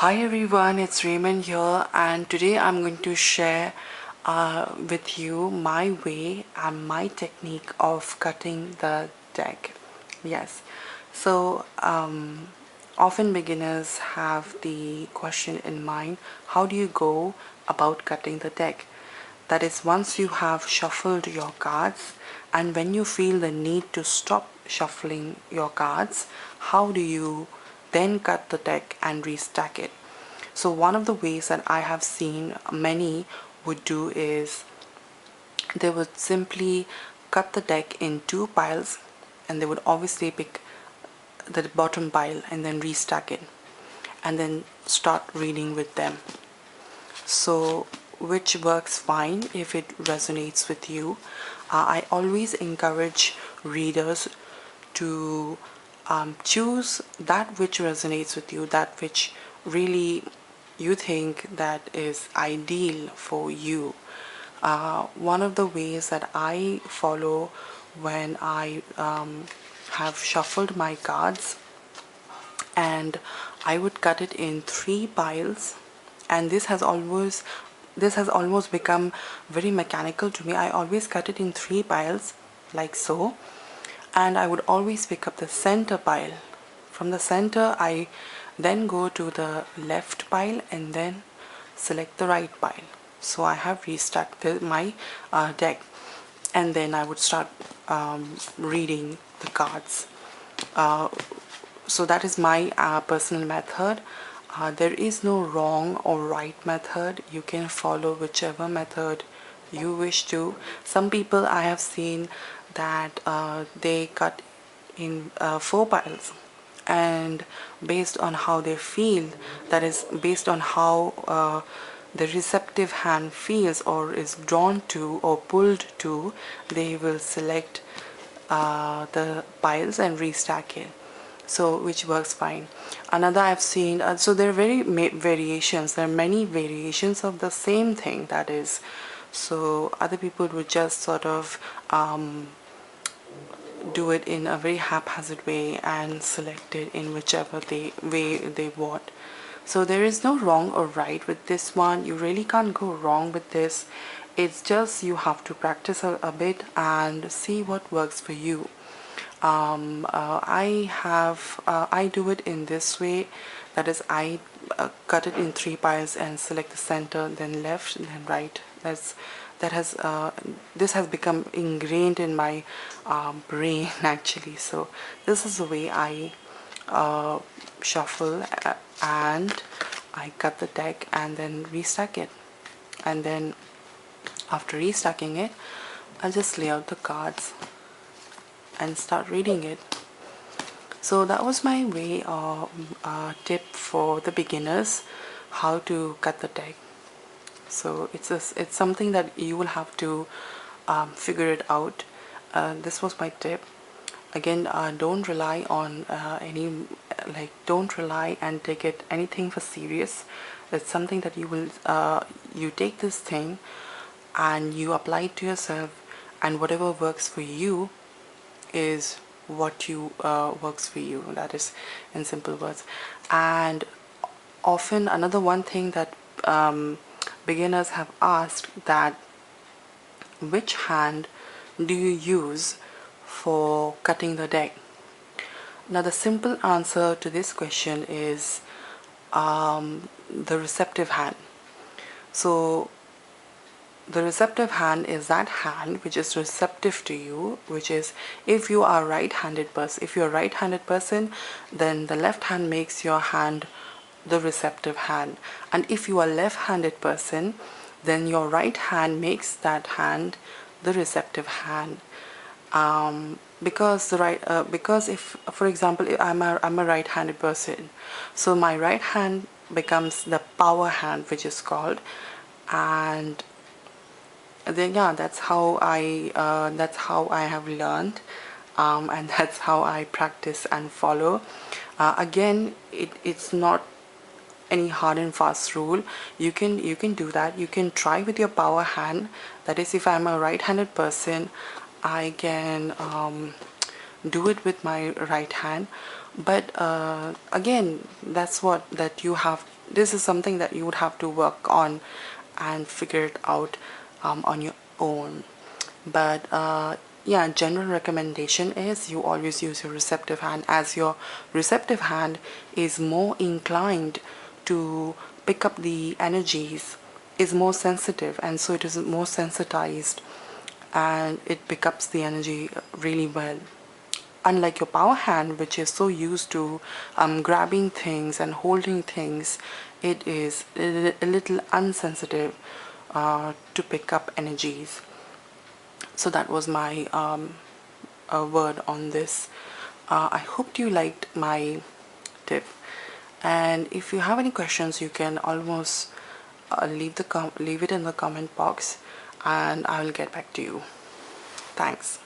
Hi everyone, it's Raymond here, and today I'm going to share with you my way and my technique of cutting the deck. Yes, so often beginners have the question in mind, how do you go about cutting the deck? That is, once you have shuffled your cards and when you feel the need to stop shuffling your cards, how do you then cut the deck and restack it? So one of the ways that I have seen many would do is they would simply cut the deck in two piles, and they would obviously pick the bottom pile and then restack it and then start reading with them. So which works fine if it resonates with you. I always encourage readers to choose that which resonates with you, that which really you think that is ideal for you. One of the ways that I follow when I have shuffled my cards, and I would cut it in three piles, and this has almost become very mechanical to me. I always cut it in three piles like so, and I would always pick up the center pile. From the center I then go to the left pile and then select the right pile. So I have restacked my deck, and then I would start reading the cards. So that is my personal method. There is no wrong or right method. You can follow whichever method you wish to. Some people I have seen that they cut in four piles, and based on how they feel, that is based on how the receptive hand feels or is drawn to or pulled to, they will select the piles and restack it, so which works fine. Another I've seen, so there are there are many variations of the same thing, that is, so other people would just sort of do it in a very haphazard way and select it in whichever way they want. So there is no wrong or right with this one. You really can't go wrong with this. It's just you have to practice a bit and see what works for you. I do it in this way, that is, I cut it in three piles and select the center, then left, then right. This has become ingrained in my brain actually. So this is the way I shuffle, and I cut the deck and then restack it, and then after restacking it I'll just lay out the cards and start reading it. So that was my way of tip for the beginners, how to cut the deck. So it's something that you will have to figure it out. This was my tip. Again, don't rely on don't rely and take it anything for serious. It's something that you take this thing and you apply it to yourself, and whatever works for you is what you works for you. That is in simple words. And often another one thing that beginners have asked, that which hand do you use for cutting the deck? Now the simple answer to this question is the receptive hand. So the receptive hand is that hand which is receptive to you, which is, if you are right-handed person, if you're a right-handed person, then the left hand makes your hand the receptive hand, and if you are left-handed person, then your right hand makes that hand the receptive hand. Because if, for example, if I'm a right-handed person, so my right hand becomes the power hand, which is called, and then yeah, that's how I have learned, and that's how I practice and follow. Again, it's not any hard and fast rule. You can do that. You can try with your power hand. That is, if I'm a right-handed person, I can do it with my right hand. But again, that this is something that you would have to work on and figure it out on your own. But yeah, general recommendation is you always use your receptive hand, as your receptive hand is more inclined to pick up the energies, is more sensitive, and so it is more sensitized, and it picks up the energy really well. Unlike your power hand, which is so used to grabbing things and holding things, it is a little unsensitive to pick up energies. So that was my word on this. I hope you liked my tip, and if you have any questions, you can almost leave it in the comment box, and I will get back to you. Thanks.